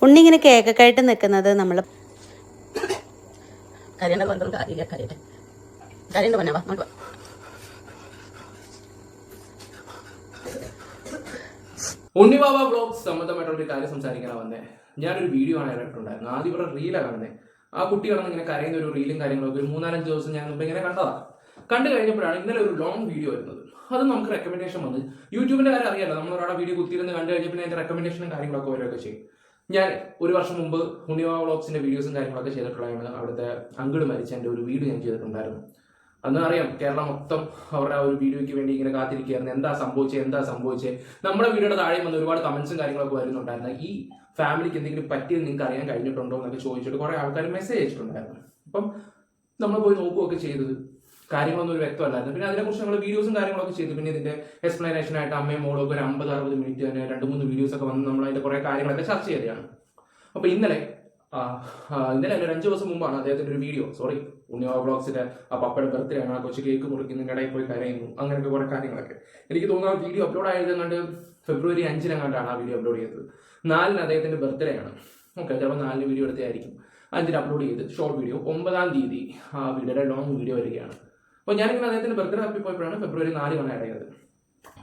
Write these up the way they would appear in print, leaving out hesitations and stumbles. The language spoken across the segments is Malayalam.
ഉണ്ണി ഇങ്ങനെ കേക്കൊക്കെ ആയിട്ട് നിൽക്കുന്നത് നമ്മൾ ഉണ്ണിബാബ ബ്ലോഗ്സ് സംബന്ധമായിട്ടുള്ള ഒരു കാര്യം സംസാരിക്കാനാണ് വന്നേ. ഞാനൊരു വീഡിയോ ആണ് ഇറക്കിയിട്ടുണ്ടായിരുന്നു. ആദ്യം ഇവിടെ റീലാണ് കാണുന്നത്. ആ കുട്ടി കിടന്ന് ഇങ്ങനെ കരയുന്ന ഒരു റീലും കാര്യങ്ങളൊക്കെ ഒരു 3-4 ദിവസം ഞാൻ മുമ്പ് ഇങ്ങനെ കണ്ടതാണ്. കണ്ടു കഴിഞ്ഞപ്പോഴാണ് ഇന്നലെ ഒരു ലോങ് വീഡിയോ വരുന്നത്. അത് നമുക്ക് റെക്കമെൻഡേഷൻ വന്ന് യൂട്യൂബിന്റെ കാര്യം അറിയാലോ, നമ്മൾ ഒരാളെ വീഡിയോ കുത്തിയിരുന്ന് കണ്ടു കഴിഞ്ഞാൽ പിന്നെ അതിന്റെ റെക്കമെൻഡേഷനും കാര്യങ്ങളൊക്കെ വരികയൊക്കെ ചെയ്യും. ഞാൻ ഒരു വർഷം മുമ്പ് ഉണ്ണിബാബ ബ്ലോഗ്സിന്റെ വീഡിയോസും കാര്യങ്ങളൊക്കെ ചെയ്തിട്ടുള്ളതാണ്. അവിടുത്തെ അങ്കിള് മരിച്ചതിന്റെ ഒരു വീഡിയോ ഞാൻ ചെയ്തിട്ടുണ്ടായിരുന്നു. അന്ന് അറിയാം, കേരളം മൊത്തം അവരുടെ ആ ഒരു വീഡിയോയ്ക്ക് വേണ്ടി ഇങ്ങനെ കാത്തിരിക്കുകയായിരുന്നു. എന്താ സംഭവിച്ചത്. നമ്മുടെ വീഡിയോയുടെ താഴെ വന്ന് ഒരുപാട് കമന്റ്സും കാര്യങ്ങളൊക്കെ വരുന്നുണ്ടായിരുന്നു. ഈ ഫാമിലിക്ക് എന്തെങ്കിലും പറ്റിയത് നിങ്ങൾക്ക് അറിയാൻ കഴിഞ്ഞിട്ടുണ്ടോ എന്നൊക്കെ ചോദിച്ചിട്ട് കുറെ ആൾക്കാർ മെസ്സേജ് അയച്ചിട്ടുണ്ടായിരുന്നു. അപ്പം നമ്മൾ പോയി നോക്കുകയൊക്കെ ചെയ്തത് കാര്യങ്ങളൊന്നും ഒരു വ്യക്തമല്ലായിരുന്നു. പിന്നെ അതിനെക്കുറിച്ച് നമ്മൾ വീഡിയോസും കാര്യങ്ങളൊക്കെ ചെയ്തു. പിന്നെ ഇതിന്റെ എക്സ്പ്ലനേഷൻ ആയിട്ട് അമ്മയും മോളും ഒക്കെ ഒരു 50-60 മിനിറ്റ് തന്നെ 2-3 വീഡിയോസ് ഒക്കെ വന്ന് നമ്മൾ അതിന്റെ കുറെ കാര്യങ്ങളൊക്കെ ചർച്ച ചെയ്തതാണ്. അപ്പൊ ഇന്നലെ അല്ല, ഒരു 5 ദിവസം മുമ്പാണ് അദ്ദേഹത്തിന്റെ ഒരു വീഡിയോ, ഉണ്ണിബാബ ബ്ലോഗ്സിന്റെ ആ പപ്പയുടെ ബർത്ത്ഡേ ആണ്, ആ കൊച്ചു കേക്ക് മുറിക്കുന്നതിന്റെ ഇടയിൽ പോയി കരയുന്നു, അങ്ങനെയൊക്കെ കുറെ കാര്യങ്ങളൊക്കെ. എനിക്ക് തോന്നുന്നു ആ വീഡിയോ അപ്ലോഡ് ആയത് കണ്ട് ഫെബ്രുവരി 5-ാണ് ആ വീഡിയോ അപ്ലോഡ് ചെയ്തത്. 4-ന് അദ്ദേഹത്തിന്റെ ബർത്ത്ഡേ ആണ്. ഓക്കെ, ചിലപ്പോൾ 4-ന് വീഡിയോ എടുത്തായിരിക്കും. 5-ന് അപ്ലോഡ് ചെയ്ത് ഷോർട്ട് വീഡിയോ. 9-ാം തീയതി ആ വീഡിയോയുടെ ലോങ് വീഡിയോ വരികയാണ്. അപ്പോൾ ഞാനിങ്ങനെ അദ്ദേഹത്തിന്റെ ബർത്ത്ഡേ ഹാപ്പി പോയപ്പോഴാണ് ഫെബ്രുവരി 4 ഇടയത്.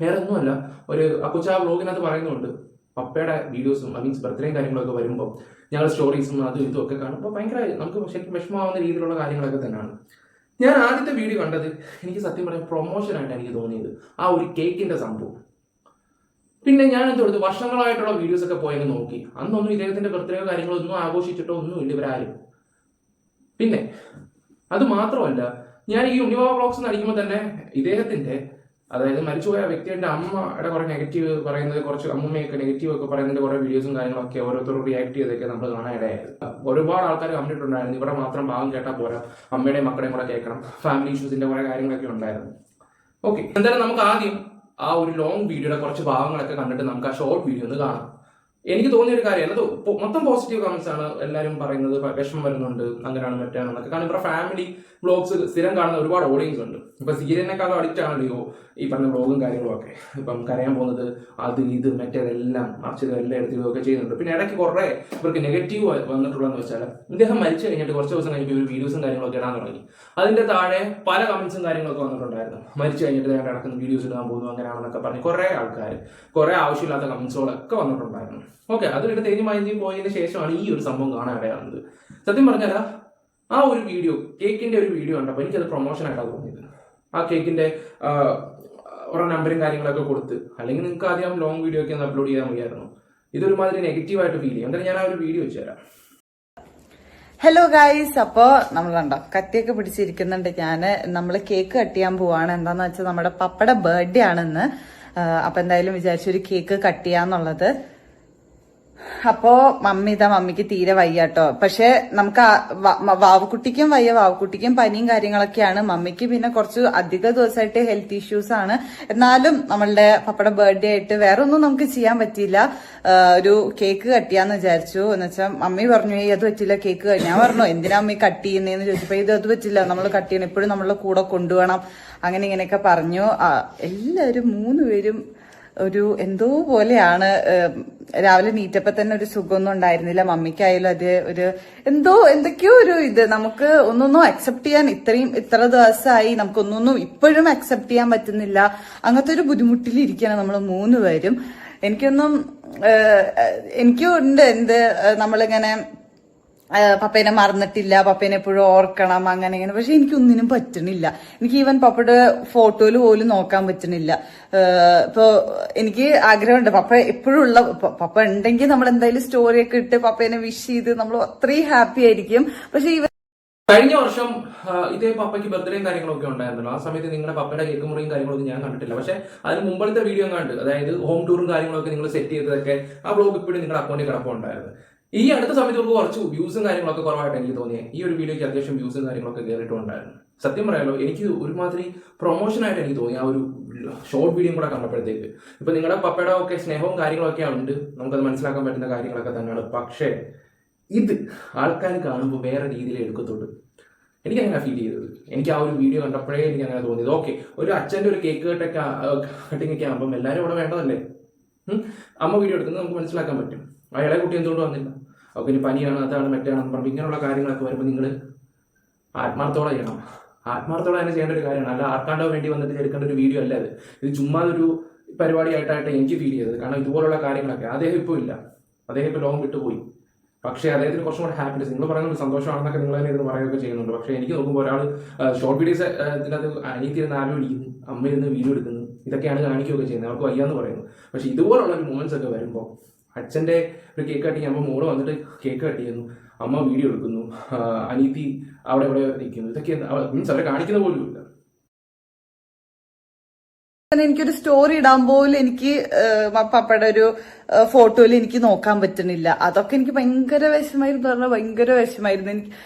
വേറെ ഒന്നുമല്ല, ഒരു കൊച്ചു ആ വ്ലോഗിനകത്ത് പറയുന്നുണ്ട്, പപ്പയുടെ വീഡിയോസും മീൻസ് ബർത്ത്ഡേയും കാര്യങ്ങളൊക്കെ വരുമ്പോൾ ഞങ്ങൾ സ്റ്റോറീസും അതും ഇതും ഒക്കെ കാണുമ്പോൾ ഭയങ്കര നമുക്ക് ശരിക്കും വിഷമമാവുന്ന രീതിയിലുള്ള കാര്യങ്ങളൊക്കെ തന്നെയാണ്. ഞാൻ ആദ്യത്തെ വീഡിയോ കണ്ടത് എനിക്ക് സത്യം പറയാൻ പ്രൊമോഷനായിട്ട് എനിക്ക് തോന്നിയത് ആ ഒരു കേക്കിന്റെ സംഭവം. പിന്നെ ഞാൻ എന്തെടുത്തു, വർഷങ്ങളായിട്ടുള്ള വീഡിയോസ് ഒക്കെ പോയെന്ന് നോക്കി. അന്നൊന്നും ഇദ്ദേഹത്തിന്റെ ബർത്ത്ഡേയോ കാര്യങ്ങളോ ഒന്നും ആഘോഷിച്ചിട്ടോ ഒന്നുമില്ല ഇവരാരും. പിന്നെ അത് മാത്രമല്ല, ഞാൻ ഈ ഉണ്ണിബാബ ബ്ലോഗ്സ് നടിക്കുമ്പോൾ തന്നെ ഇദ്ദേഹത്തിന്റെ, അതായത് മരിച്ചുപോയ വ്യക്തിയുടെ അമ്മയുടെ കുറെ നെഗറ്റീവ് പറയുന്നത്, കുറച്ച് അമ്മൂമ്മയൊക്കെ നെഗറ്റീവ് ഒക്കെ പറയുന്നതിന്റെ കുറെ വീഡിയോസും കാര്യങ്ങളൊക്കെ ഓരോരുത്തരും റിയാക്ട് ചെയ്തൊക്കെ നമ്മൾ കാണാനിടയായത്. ഒരുപാട് ആൾക്കാർ കണ്ടിട്ടുണ്ടായിരുന്നു, ഇവിടെ മാത്രം ഭാഗം കേട്ടാൽ പോരാ, അമ്മയുടെയും മക്കളെയും കൂടെ കേൾക്കണം, ഫാമിലി ഇഷ്യൂസിന്റെ കുറെ കാര്യങ്ങളൊക്കെ ഉണ്ടായിരുന്നു. ഓക്കെ, എന്തായാലും നമുക്ക് ആദ്യം ആ ഒരു ലോങ് വീഡിയോയുടെ കുറച്ച് ഭാഗങ്ങളൊക്കെ കണ്ടിട്ട് നമുക്ക് ആ ഷോർട്ട് വീഡിയോ ഒന്ന് കാണാം. എനിക്ക് തോന്നിയൊരു കാര്യം, അത് മൊത്തം പോസിറ്റീവ് കമന്റ്സ് ആണ് എല്ലാവരും പറയുന്നത്. വിഷമം വരുന്നുണ്ട്, അങ്ങനെയാണ് മറ്റാണെന്നൊക്കെ. കാരണം ഇവിടെ ഫാമിലി വ്ലോഗ്സ് സ്ഥിരം കാണുന്ന ഒരുപാട് ഓഡിയൻസ് ഉണ്ട്. ഇപ്പൊ സീരിയലിനെക്കാളും അഡിക്റ്റ് ആണല്ലോ ഈ പറഞ്ഞ വ്ലോഗും കാര്യങ്ങളും ഒക്കെ. ഇപ്പം കരയാൻ പോകുന്നത് അത് ഇത് മറ്റേതെല്ലാം മറിച്ചത് എല്ലാം എടുത്തിടുകയൊക്കെ ചെയ്യുന്നുണ്ട്. പിന്നെ ഇടയ്ക്ക് കുറെ ഇവർക്ക് നെഗറ്റീവ് വന്നിട്ടുള്ളതെന്ന് വെച്ചാൽ, ഇദ്ദേഹം മരിച്ചു കഴിഞ്ഞിട്ട് കുറച്ച് ദിവസം കഴിഞ്ഞപ്പോൾ ഒരു വീഡിയോസും കാര്യങ്ങളൊക്കെ ഇടാൻ തുടങ്ങി. അതിന്റെ താഴെ പല കമന്റ്സും കാര്യങ്ങളൊക്കെ വന്നിട്ടുണ്ടായിരുന്നു. മരിച്ചു കഴിഞ്ഞിട്ട് ഞാൻ നടക്കുന്ന വീഡിയോസ് ഇടാൻ പോകുന്നു അങ്ങനെയാണെന്നൊക്കെ പറഞ്ഞ് കുറെ ആൾക്കാർ കുറെ ആവശ്യമില്ലാത്ത കമന്റ്സുകളൊക്കെ വന്നിട്ടുണ്ടായിരുന്നു. ഓക്കെ, അതിലിട്ട് തേഞ്ഞു മാഞ്ഞു പോയതിന് ശേഷമാണ് ഈ ഒരു സംഭവം കാണാനിടയാകുന്നത്. സത്യം പറഞ്ഞാൽ ആ ഒരു വീഡിയോ, കേക്കിന്റെ ഒരു വീഡിയോ കണ്ടപ്പോൾ എനിക്കത് പ്രൊമോഷനായിട്ടാണ് തോന്നിയത്. ആ കേക്കിന്റെ ഓരോ നമ്പറും കാര്യങ്ങളൊക്കെ കൊടുത്ത്, അല്ലെങ്കിൽ നിങ്ങൾക്ക് ആദ്യം ലോങ് വീഡിയോ ഒക്കെ ഒന്ന് അപ്ലോഡ് ചെയ്യാൻ വയ്യായിരുന്നു. ഇതൊരുമാതിരി നെഗറ്റീവായിട്ട് ഫീൽ ചെയ്യും. എന്തായാലും ഞാൻ ആ ഒരു വീഡിയോ വെച്ച് തരാം. ഹലോ ഗായ്സ്, അപ്പോ നമ്മൾ കണ്ടോ കത്തിയൊക്കെ പിടിച്ചിരിക്കുന്നുണ്ട്. നമ്മള് കേക്ക് കട്ട് ചെയ്യാൻ പോവാണ്. എന്താന്ന് വെച്ചാൽ നമ്മുടെ പപ്പയുടെ ബർത്ത്ഡേ ആണെന്ന്. അപ്പൊ എന്തായാലും വിചാരിച്ചൊരു കേക്ക് കട്ട് ചെയ്യാന്നുള്ളത്. അപ്പോ മമ്മിക്ക് തീരെ വയ്യാട്ടോ. പക്ഷെ നമുക്ക് വാവുക്കുട്ടിക്കും വയ്യ, വാവുക്കുട്ടിക്കും പനിയും കാര്യങ്ങളൊക്കെയാണ്. മമ്മിക്ക് പിന്നെ കുറച്ച് അധിക ദിവസമായിട്ട് ഹെൽത്ത് ഇഷ്യൂസ് ആണ്. എന്നാലും നമ്മളുടെ പപ്പയുടെ ബർത്ത്ഡേ ആയിട്ട് വേറെ ഒന്നും നമുക്ക് ചെയ്യാൻ പറ്റിയില്ല. ഒരു കേക്ക് കട്ട് ചെയ്യാന്ന് വിചാരിച്ചു. എന്നുവെച്ചാൽ മമ്മി പറഞ്ഞു അത് പറ്റില്ല കേക്ക്. ഞാൻ പറഞ്ഞു എന്തിനാ മമ്മി കട്ട് ചെയ്യുന്നതെന്ന് ചോദിച്ചപ്പോ അത് പറ്റില്ല, നമ്മൾ കട്ട് ചെയ്യണം, എപ്പോഴും നമ്മളുടെ കൂടെ കൊണ്ടുപോകണം, അങ്ങനെ ഇങ്ങനെയൊക്കെ പറഞ്ഞു. എല്ലാവരും 3 പേരും ഒരു എന്തോ പോലെയാണ്. രാവിലെ നീറ്റപ്പോ തന്നെ ഒരു സുഖമൊന്നും ഉണ്ടായിരുന്നില്ല. മമ്മിക്കായാലും അത് ഒരു എന്തൊക്കെയോ ഒരു ഇത്, നമുക്ക് ഒന്നൊന്നും അക്സെപ്റ്റ് ചെയ്യാൻ ഇത്ര ദിവസമായി നമുക്കൊന്നൊന്നും ഇപ്പോഴും അക്സെപ്റ്റ് ചെയ്യാൻ പറ്റുന്നില്ല. അങ്ങനത്തെ ഒരു ബുദ്ധിമുട്ടിലിരിക്കുകയാണ് നമ്മൾ 3 പേരും. എനിക്കും ഉണ്ട് നമ്മളിങ്ങനെ പപ്പേനെ മറന്നിട്ടില്ല, പപ്പേനെ എപ്പോഴും ഓർക്കണം, അങ്ങനെ ഇങ്ങനെ. പക്ഷെ എനിക്കൊന്നിനും പറ്റണില്ല. എനിക്ക് ഈവൻ പപ്പയുടെ ഫോട്ടോയില് പോലും നോക്കാൻ പറ്റണില്ല. ഇപ്പൊ എനിക്ക് ആഗ്രഹമുണ്ട് പപ്പ ഉണ്ടെങ്കിൽ നമ്മൾ എന്തായാലും സ്റ്റോറിയൊക്കെ ഇട്ട് പപ്പേനെ വിഷ് ചെയ്ത് നമ്മൾ അത്രയും ഹാപ്പി ആയിരിക്കും. പക്ഷെ കഴിഞ്ഞ വർഷം ഇതേ പപ്പയ്ക്ക് ബർത്ത്ഡേയും കാര്യങ്ങളൊക്കെ ഉണ്ടായിരുന്നല്ലോ. ആ സമയത്ത് നിങ്ങളുടെ പപ്പയുടെ കേക്ക് മുറിയും കാര്യങ്ങളൊന്നും ഞാൻ കണ്ടിട്ടില്ല. പക്ഷെ അതിന് മുമ്പത്തെ വീഡിയോ കണ്ട്, അതായത് ഹോം ടൂറും കാര്യങ്ങളൊക്കെ നിങ്ങൾ സെറ്റ് ചെയ്തതൊക്കെ ആ ബ്ലോഗ് ഇപ്പോഴും നിങ്ങളുടെ അക്കൗണ്ടിൽ കിടപ്പുണ്ടായിരുന്നു. ഈ അടുത്ത സമയത്ത് നമുക്ക് കുറച്ച് വ്യൂസും കാര്യങ്ങളൊക്കെ കുറവായിട്ട് എനിക്ക് തോന്നിയത്. ഈ ഒരു വീഡിയോയ്ക്ക് അത്യാവശ്യം വ്യൂസും കാര്യങ്ങളൊക്കെ കയറിയിട്ടുണ്ടായിരുന്നു. സത്യം പറയാലോ, എനിക്ക് ഒരുമാതിരി പ്രൊമോഷനായിട്ട് എനിക്ക് തോന്നി ആ ഒരു ഷോർട്ട് വീഡിയോ കൂടെ കണ്ടപ്പോഴത്തേക്ക്. ഇപ്പൊ നിങ്ങളുടെ പപ്പയുടെ ഒക്കെ സ്നേഹവും കാര്യങ്ങളൊക്കെ ഉണ്ട്, നമുക്കത് മനസ്സിലാക്കാൻ പറ്റുന്ന കാര്യങ്ങളൊക്കെ തന്നെയാണ്. പക്ഷേ ഇത് ആൾക്കാർ കാണുമ്പോൾ വേറെ രീതിയിൽ എടുക്കത്തുള്ളൂ. എനിക്ക് അങ്ങനെ ഫീൽ ചെയ്തത്. എനിക്ക് ആ ഒരു വീഡിയോ കണ്ടപ്പോഴേ എനിക്ക് അങ്ങനെ തോന്നിയത്. ഓക്കെ, ഒരു അച്ഛൻ്റെ ഒരു കേക്ക് കട്ടിങ് ഒക്കെ ആകുമ്പം എല്ലാവരും ഇവിടെ വേണ്ടതല്ലേ. അമ്മ വീഡിയോ എടുക്കുന്നത് നമുക്ക് മനസ്സിലാക്കാൻ പറ്റും. ആ ഇളയ കുട്ടി എന്തുകൊണ്ട് വന്നില്ല? അവർക്ക് ഇനി പനിയാണ്, അതാണ് മറ്റാണെന്ന് പറഞ്ഞ് ഇങ്ങനെയുള്ള കാര്യങ്ങളൊക്കെ വരുമ്പോൾ നിങ്ങൾ ആത്മാർത്ഥത്തോടെ ചെയ്യണം. ആത്മാർത്ഥത്തോടെ തന്നെ ചെയ്യേണ്ട ഒരു കാര്യമാണ്. അല്ല ആർക്കാണ്ടോ വേണ്ടി വന്നിട്ട് എടുക്കേണ്ട ഒരു വീഡിയോ അല്ല ഇത്. ഇത് ചുമ്മാ ഒരു പരിപാടിയായിട്ടായിട്ട് എനിക്ക് ഫീൽ ചെയ്തത്. കാരണം ഇതുപോലുള്ള കാര്യങ്ങളൊക്കെ അദ്ദേഹം ഇപ്പോൾ ഇല്ല, അദ്ദേഹം ഇപ്പോൾ ലോകം വിട്ടുപോയി. പക്ഷേ അദ്ദേഹത്തിന് കുറച്ചും കൂടെ ഹാപ്പിനെസ്, നിങ്ങൾ പറയുന്നത് സന്തോഷമാണെന്നൊക്കെ നിങ്ങൾ തന്നെ ഇത് പറയുകയൊക്കെ ചെയ്യുന്നുണ്ട്. പക്ഷേ എനിക്ക് നോക്കുമ്പോൾ ഒരാൾ ഷോർട്ട് വീഡിയോസ് ഇതിനകത്ത് അനിയത്തിരുന്ന് ആലോചിക്കുന്നു, അമ്മയിരുന്ന് വീഡിയോ എടുക്കുന്നു, ഇതൊക്കെയാണ് കാണിക്കുകയൊക്കെ ചെയ്യുന്നത്. അവർക്ക് വയ്യാന്ന് പറയുന്നു. പക്ഷേ ഇതുപോലുള്ള ഒരു മൊമെന്റ്സ് ഒക്കെ വരുമ്പോൾ അച്ഛൻ്റെ ഒരു കേക്ക് കട്ട് ചെയ്യുമ്പോൾ മോള് വന്നിട്ട് കേക്ക് കട്ട് ചെയ്യുന്നു, അമ്മ വീഡിയോ എടുക്കുന്നു, അനീതി അവിടെ ഇവിടെ നിൽക്കുന്നു, ഇതൊക്കെ മീൻസ് അവരെ കാണിക്കുന്ന പോലും ഇല്ല. എനിക്കൊരു സ്റ്റോറി ഇടാൻ പോലും എനിക്ക് പപ്പയുടെ ഒരു ഫോട്ടോയിൽ എനിക്ക് നോക്കാൻ പറ്റുന്നില്ല. അതൊക്കെ എനിക്ക് ഭയങ്കര വിഷമായിരുന്നു, പറഞ്ഞാൽ ഭയങ്കര വിഷമായിരുന്നു.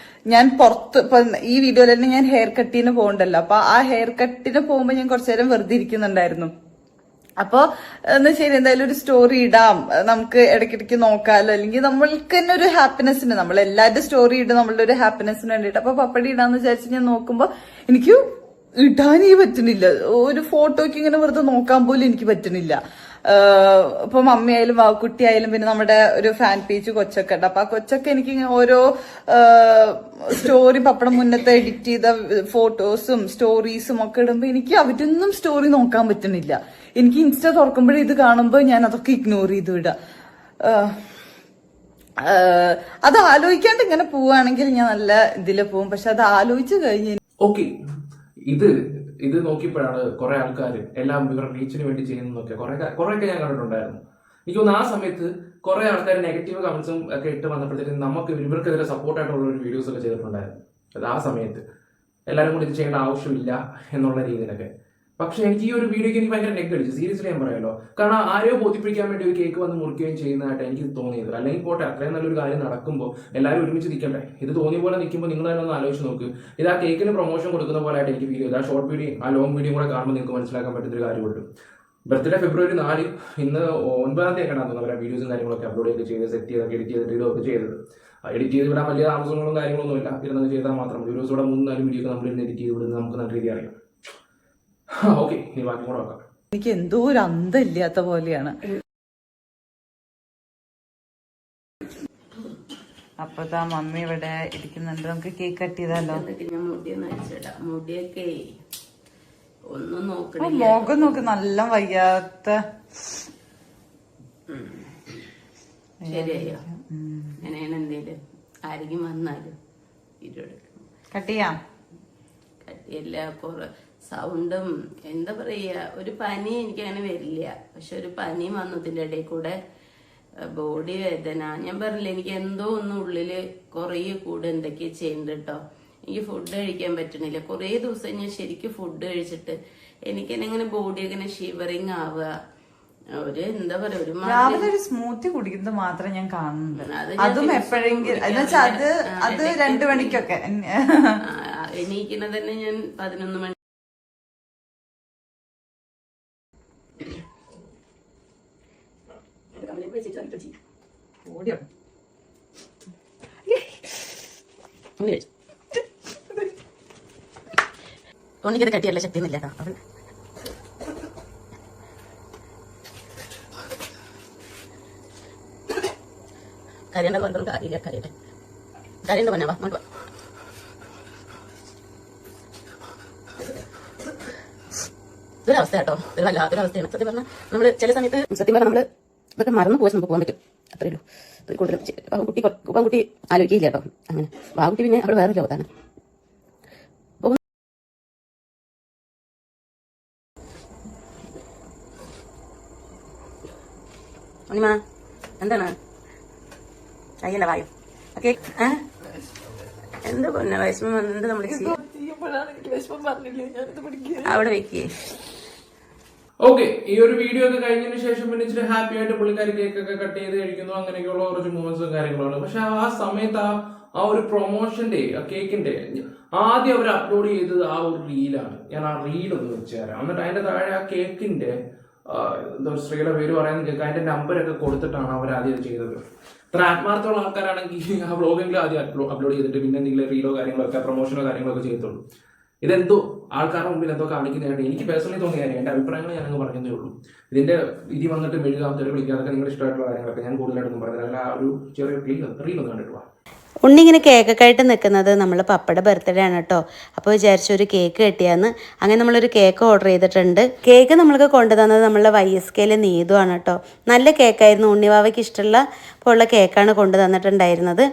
ഞാൻ പുറത്ത് ഇപ്പൊ ഈ വീഡിയോയിൽ തന്നെ ഞാൻ ഹെയർ കട്ടിന് പോകണ്ടല്ലോ, അപ്പൊ ആ ഹെയർ കട്ടിന് പോകുമ്പോ ഞാൻ കുറച്ചു നേരം വെറുതെ ഇരിക്കുന്നുണ്ടായിരുന്നു. അപ്പൊ എന്നാ ശരി, എന്തായാലും ഒരു സ്റ്റോറി ഇടാം, നമുക്ക് ഇടയ്ക്കിടയ്ക്ക് നോക്കാമല്ലോ, അല്ലെങ്കിൽ നമ്മൾക്ക് തന്നെ ഒരു ഹാപ്പിനെസ്സിന്, നമ്മൾ എല്ലാവരുടെ സ്റ്റോറി ഇടും നമ്മളുടെ ഒരു ഹാപ്പിനെസ്സിന് വേണ്ടിയിട്ട്. അപ്പൊ പപ്പടി ഇടാന്ന് വിചാരിച്ച് ഞാൻ നോക്കുമ്പോ എനിക്ക് ഇടാനേ പറ്റുന്നില്ല. ഒരു ഫോട്ടോയ്ക്ക് ഇങ്ങനെ വെറുതെ നോക്കാൻ പോലും എനിക്ക് പറ്റുന്നില്ല. ഇപ്പൊ മമ്മിയായാലും വാക്കുട്ടിയായാലും പിന്നെ നമ്മുടെ ഒരു ഫാൻ പേജ് കൊച്ചൊക്കെ ഉണ്ട്. അപ്പൊ ആ കൊച്ചൊക്കെ എനിക്ക് ഓരോ സ്റ്റോറി പപ്പടം മുന്നത്തെ എഡിറ്റ് ചെയ്ത ഫോട്ടോസും സ്റ്റോറീസും ഒക്കെ ഇടുമ്പോ എനിക്ക് അവരൊന്നും സ്റ്റോറി നോക്കാൻ പറ്റുന്നില്ല. എനിക്ക് ഇൻസ്റ്റ തുറക്കുമ്പോഴേ ഇത് കാണുമ്പോ ഞാൻ അതൊക്കെ ഇഗ്നോർ ചെയ്ത് വിടാം. അത് ആലോചിക്കാണ്ട് ഇങ്ങനെ പോവുകയാണെങ്കിൽ ഞാൻ നല്ല ഇതില് പോവും. പക്ഷെ അത് ആലോചിച്ച് കഴിഞ്ഞ് ഓക്കെ, ഇത് നോക്കിയപ്പോഴാണ് കുറെ ആൾക്കാർ എല്ലാം ഇവരുടെ റീച്ചിന് വേണ്ടി ചെയ്യുന്നതൊക്കെ കുറെയൊക്കെ ഞാൻ കണ്ടിട്ടുണ്ടായിരുന്നു. എനിക്ക് തോന്നുന്നു ആ സമയത്ത് കുറെ ആൾക്കാർ നെഗറ്റീവ് കമന്റ്സും ഒക്കെ ഇട്ട് വന്നപ്പോഴത്തേക്കും നമുക്ക് ഇവർക്കെതിരെ സപ്പോർട്ടായിട്ടുള്ള ഒരു വീഡിയോസ് ഒക്കെ ചെയ്തിട്ടുണ്ടായിരുന്നു. അത് ആ സമയത്ത് എല്ലാവരും കൂടി ഇത് ചെയ്യേണ്ട ആവശ്യമില്ല എന്നുള്ള രീതിയിലൊക്കെ. പക്ഷെ എനിക്ക് ഈ ഒരു വീഡിയോക്ക് എനിക്ക് ഭയങ്കര നെഗ് അടിച്ചു, സീരിയസ്ലി ഞാൻ പറയാമല്ലോ. കാരണം ആരെയോ ബോധിപ്പിക്കാൻ വേണ്ടി ഒരു കേക്ക് വന്ന് മുറിക്കുകയും ചെയ്യുന്നതായിട്ട് എനിക്ക് തോന്നിയത്. അല്ലെങ്കിൽ പോട്ടെ, അത്രയും നല്ലൊരു കാര്യം നടക്കുമ്പോൾ എല്ലാവരും ഒരുമിച്ച് നിൽക്കണ്ടേ. ഇത് തോന്നിയ പോലെ നിൽക്കുമ്പോൾ നിങ്ങൾ തന്നെ ഒന്ന് ആലോചിച്ച് നോക്ക്. ഇത് ആ കേക്കിന് പ്രൊമോഷൻ കൊടുക്കുന്ന പോലെ ആയിട്ട് എനിക്ക് ഫീൽ ചെയ്തു. ആ ഷോർട്ട് വീഡിയോ ആ ലോങ് വീഡിയോ കൂടെ കാണുമ്പോൾ നിങ്ങൾക്ക് മനസ്സിലാക്കാൻ പറ്റുന്നൊരു കാര്യമുണ്ട്. ബർത്ത്ഡേ ഫെബ്രുവരി 4, ഇന്ന് 9-ാം തീയതി ആയിട്ടാണ് അവർ വീഡിയോസും കാര്യങ്ങളൊക്കെ അപ്ലോഡ് ചെയ്ത് സെറ്റ് ചെയ്തൊക്കെ എഡിറ്റ് ചെയ്തിട്ട് ഇതൊക്കെ ചെയ്തത്. എഡിറ്റ് ചെയ്ത് വിടാൻ വലിയ താമസങ്ങളും കാര്യങ്ങളൊന്നും ഇല്ല, ഇരുന്നത് ചെയ്താൽ മാത്രം. വീഡിയോസോടെ 3-4 വീഡിയോ ഒക്കെ നമ്മൾ എഡിറ്റ് ചെയ്ത് വിടുന്നത് നമുക്ക് നല്ല രീതി അറിയാം. ഓക്കെ, ഇനി ബാക്കി കൂടെ നോക്കാം. എനിക്ക് എന്തോ ഒരു അന്തമില്ലാത്ത പോലെയാണ്. അപ്പൊ മമ്മി ഇവിടെ ഇരിക്കുന്നുണ്ട്, നമുക്ക് കേക്ക് കട്ട് ചെയ്താലോ? ഞാൻ മുടിയൊന്നും അയച്ചിടാം. മുടിയൊക്കെ ഒന്നും നോക്കണ, മുഖം നോക്ക്, നല്ല വയ്യാത്ത. ശരിയായോ? അങ്ങനെയാണ്. എന്തേലും ആരെങ്കിലും വന്നാലും കട്ട് ചെയ്യാം. കട്ടിയല്ല, സൗണ്ടും എന്താ പറയാ, ഒരു പനി എനിക്ക് അങ്ങനെ വരില്ല. പക്ഷെ ഒരു പനി വന്നതിന്റെ ഇടയിൽ കൂടെ ബോഡി വേദന, ഞാൻ പറഞ്ഞില്ല, എനിക്ക് എന്തോ ഒന്നും ഉള്ളില് കുറേ കൂടെ എന്തൊക്കെയാ ചെയ്യുന്നുണ്ട് കേട്ടോ. എനിക്ക് ഫുഡ് കഴിക്കാൻ പറ്റണില്ല. കുറേ ദിവസം ഞാൻ ശരിക്കും ഫുഡ് കഴിച്ചിട്ട് എനിക്കെങ്ങനെ ബോഡിയൊക്കെ ഇങ്ങനെ ഷിവറിങ് ആവുക. ഒരു എന്താ പറയാ, ഒരു രാവിലെ ഒരു സ്മൂത്തി കുടിക്കുന്നത് മാത്രം ഞാൻ കാണുന്നുണ്ട്. അതും എപ്പോഴെങ്കിലും അത് 2 മണിക്കൊക്കെ എണീക്കുന്നത് തന്നെ ഞാൻ 11 മണി. തോന്നിക്കത് കട്ടിയല്ല, ശക്തിയൊന്നുമില്ല കേട്ടോ. അവൾ കരയേണ്ട കൊണ്ടും കാര്യമില്ല. കരയേണ്ട പറഞ്ഞാ ഇതൊരവസ്ഥ കേട്ടോ, ഒരു വല്ലാത്തൊരവസ്ഥയാണ് സത്യം പറഞ്ഞാൽ. നമ്മള് ചില സമയത്ത് സത്യം പറഞ്ഞാൽ നമ്മള് ഇതൊക്കെ മറന്നു പോയി നമുക്ക് പോകാൻ പറ്റും. അത്രേ ഉള്ളൂ. കൂടുതലും കുട്ടി ആലോചിക്കില്ല കേട്ടോ. അങ്ങനെ വാകുട്ടി പിന്നെ അവൾ വേറെ ലോകത്താണ്. ഒന്നിമാ എന്താണ് കയ്യല്ല വായു ഓക്കെ? എന്താ പൊന്നെ വിഷമം വന്നത്? നമ്മൾ അവിടെ വെക്കേ. ഓക്കെ, ഈ ഒരു വീഡിയോ ഒക്കെ കഴിഞ്ഞതിന് ശേഷം പിന്നെ ഇച്ചിരി ഹാപ്പി ആയിട്ട് പുള്ളിക്കാരി കേക്കൊക്കെ കട്ട് ചെയ്ത് കഴിക്കുന്നു, അങ്ങനെയൊക്കെയുള്ള കുറച്ച് മൂവ്മെന്റ്സും കാര്യങ്ങളാണ്. പക്ഷെ ആ സമയത്ത് ആ ഒരു പ്രൊമോഷന്റെ ആ കേക്കിന്റെ ആദ്യം അവർ അപ്ലോഡ് ചെയ്തത് ആ ഒരു റീലാണ്. ഞാൻ ആ റീൽ ഒന്ന് വെച്ച് തരാം. എന്നിട്ട് അതിന്റെ താഴെ ആ കേക്കിന്റെ എന്താ ഒരു സ്ത്രീയുടെ പേര് പറയാൻ കേൾക്കുക, അതിന്റെ നമ്പരൊക്കെ കൊടുത്തിട്ടാണ് അവർ ആദ്യം ചെയ്തത്. ഇത്ര ആത്മാർത്ഥമുള്ള ആൾക്കാരാണെങ്കിൽ ആ വ്ളോഗെങ്കിലും ആദ്യം അപ്ലോഡ് ചെയ്തിട്ട് പിന്നെ എന്തെങ്കിലും റീലോ കാര്യങ്ങളൊക്കെ പ്രൊമോഷനോ കാര്യങ്ങളൊക്കെ ചെയ്യത്തുള്ളൂ. ഇതെന്തോ ആൾക്കാരുടെ മുമ്പിൽ എന്തോ കാണിക്കുന്നതായിട്ട് എനിക്ക് പേഴ്സണലി തോന്നിയ കാര്യം. എൻ്റെ അഭിപ്രായങ്ങൾ ഞാനങ്ങ് പറഞ്ഞതേ ഉള്ളൂ. ഇതിന്റെ ഇതി വന്നിട്ട് മെഴുകാം, തെറി വിളിക്കുക, അതൊക്കെ നിങ്ങളുടെ ഇഷ്ടമായിട്ടുള്ള കാര്യങ്ങളൊക്കെ ഞാൻ കൂടുതലായിട്ടൊന്നും പറഞ്ഞില്ല. അല്ലെങ്കിൽ ആ ഒരു ചെറിയ റീൽ ഒന്ന് കണ്ടിട്ട് പോവാം. ഉണ്ണി ഇങ്ങനെ കേക്കൊക്കെ ആയിട്ട് നിൽക്കുന്നത് നമ്മൾ പപ്പയുടെ ബർത്ത്ഡേ ആണ് കേട്ടോ. അപ്പോൾ വിചാരിച്ചു ഒരു കേക്ക് കിട്ടിയാന്ന്. അങ്ങനെ നമ്മളൊരു കേക്ക് ഓർഡർ ചെയ്തിട്ടുണ്ട്. കേക്ക് നമ്മൾക്ക് കൊണ്ടുതന്നത് നമ്മളുടെ YSKയിലെ നീതു ആണ് കേട്ടോ. നല്ല കേക്കായിരുന്നു. ഉണ്ണിവാവയ്ക്ക് ഇഷ്ടമുള്ള ഉള്ള കേക്കാണ് കൊണ്ടു തന്നിട്ടുണ്ടായിരുന്നത്.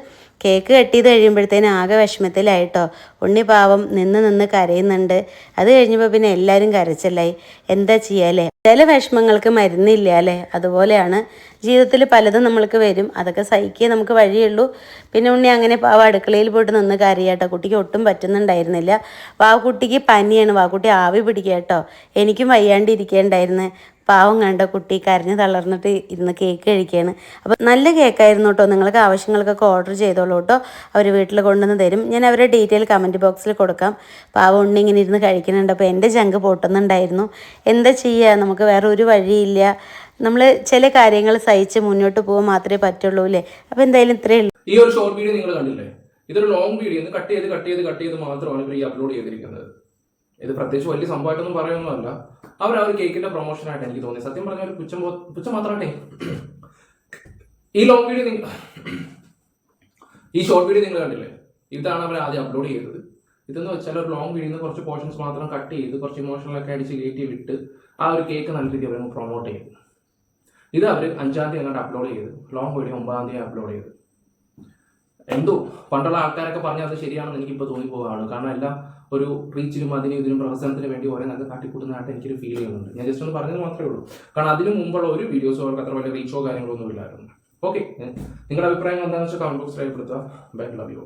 കേക്ക് കട്ടിയത് കഴിയുമ്പോഴത്തേനും ആകെ വിഷമത്തിലായിട്ടോ. ഉണ്ണി പാവം നിന്ന് കരയുന്നുണ്ട്. അത് കഴിഞ്ഞപ്പോൾ പിന്നെ എല്ലാവരും കരച്ചിലായി. എന്താ ചെയ്യാല്ലേ, ചില വിഷമങ്ങൾക്ക് മരുന്നില്ല അല്ലേ. അതുപോലെയാണ് ജീവിതത്തിൽ പലതും നമ്മൾക്ക് വരും. അതൊക്കെ സഹിക്കുക നമുക്ക് വഴിയുള്ളൂ. പിന്നെ ഉണ്ണി അങ്ങനെ പാവ അടുക്കളയിൽ പോയിട്ട് നിന്ന് കരയാട്ടോ. കുട്ടിക്ക് ഒട്ടും പറ്റുന്നുണ്ടായിരുന്നില്ല. വാവുകുട്ടിക്ക് പനിയാണ്. വാവുകുട്ടി ആവി പിടിക്കുക കേട്ടോ. എനിക്കും വയ്യാണ്ടിരിക്കേണ്ടായിരുന്നു. പാവം കണ്ട കുട്ടി കരഞ്ഞ് തളർന്നിട്ട് ഇരുന്ന് കേക്ക് കഴിക്കുകയാണ്. അപ്പോൾ നല്ല കേക്കായിരുന്നു കേട്ടോ. നിങ്ങൾക്ക് ആവശ്യങ്ങൾക്കൊക്കെ ഓർഡർ ചെയ്തോളൂ കേട്ടോ. അവർ വീട്ടിൽ കൊണ്ടുവന്ന് തരും. ഞാൻ അവരുടെ ഡീറ്റെയിൽ കമൻറ്റ് ബോക്സിൽ കൊടുക്കാം. പാവം ഉണ്ണി ഇങ്ങനെ ഇരുന്ന് കഴിക്കുന്നുണ്ട്. അപ്പോൾ എൻ്റെ ചങ്ക് പൊട്ടുന്നുണ്ടായിരുന്നു. എന്താ ചെയ്യുക, നമുക്ക് വേറെ ഒരു വഴിയില്ല. നമ്മൾ ചില കാര്യങ്ങൾ സഹിച്ച് മുന്നോട്ട് പോകാൻ മാത്രമേ പറ്റുള്ളൂ അല്ലേ. അപ്പോൾ എന്തായാലും ഇത്രയേ ഉള്ളൂ. ഈ ഒരു ഷോർട്ട് വീഡിയോ നിങ്ങൾ കണ്ടില്ലേ? ഇതൊരു ലോങ് വീഡിയോ കട്ട് ചെയ്ത് മാത്രമാണ് ഇവർ ഈ അപ്ലോഡ് ചെയ്തിരിക്കുന്നത്. ഇത് പ്രത്യേകിച്ച് വലിയ സംഭവമായിട്ടൊന്നും പറയുന്നതല്ല. അവർ ആ ഒരു കേക്കിന്റെ പ്രൊമോഷനായിട്ട് എനിക്ക് തോന്നി. സത്യം പറഞ്ഞ ഒരു പുച്ഛം മാത്രമാട്ടെ. ഈ ലോങ് വീഡിയോ ഈ ഷോർട്ട് വീഡിയോ നിങ്ങൾ കണ്ടില്ലേ? ഇതാണ് അവർ ആദ്യം അപ്ലോഡ് ചെയ്തത്. ഇതെന്ന് വെച്ചാൽ ഒരു ലോങ് വീഡിയോ കുറച്ച് പോർഷൻസ് മാത്രം കട്ട് ചെയ്ത് കുറച്ച് ഇമോഷണലൊക്കെ അടിച്ച് കയറ്റി വിട്ട് ആ ഒരു കേക്ക് നല്ല രീതിയിൽ അവർ പ്രൊമോട്ട് ചെയ്തു. ഇത് അവർ 5-ാം തീയതി അങ്ങോട്ട് അപ്ലോഡ് ചെയ്ത്, ലോങ് വീഡിയോ 9-ാം തീയതി അപ്ലോഡ് ചെയ്ത്. എന്തോ പണ്ടുള്ള ആൾക്കാരൊക്കെ പറഞ്ഞാൽ അത് ശരിയാണെന്ന് എനിക്കിപ്പോൾ തോന്നിപ്പോവുകയാണ്. കാരണം എല്ലാം ഒരു റീച്ചിലും ഇതിനും പ്രഹസനത്തിന് വേണ്ടി ഓരോന്നൊക്കെ കാട്ടിക്കൂട്ടുന്നതായിട്ട് എനിക്കൊരു ഫീൽ ചെയ്യുന്നുണ്ട്. ഞാൻ ജസ്റ്റ് ഒന്ന് പറഞ്ഞത് മാത്രമേ ഉള്ളൂ. കാരണം അതിന് മുമ്പുള്ള ഒരു വീഡിയോസോ അവർക്ക് അത്ര വലിയ റീച്ചോ കാര്യങ്ങളോ ഒന്നും ഇല്ലായിരുന്നു. ഓക്കെ, നിങ്ങളുടെ അഭിപ്രായങ്ങൾ എന്താണെന്ന് വെച്ചാൽ കമന്റ് ബോക്സിൽ രേഖപ്പെടുത്തുക. Bye, love U.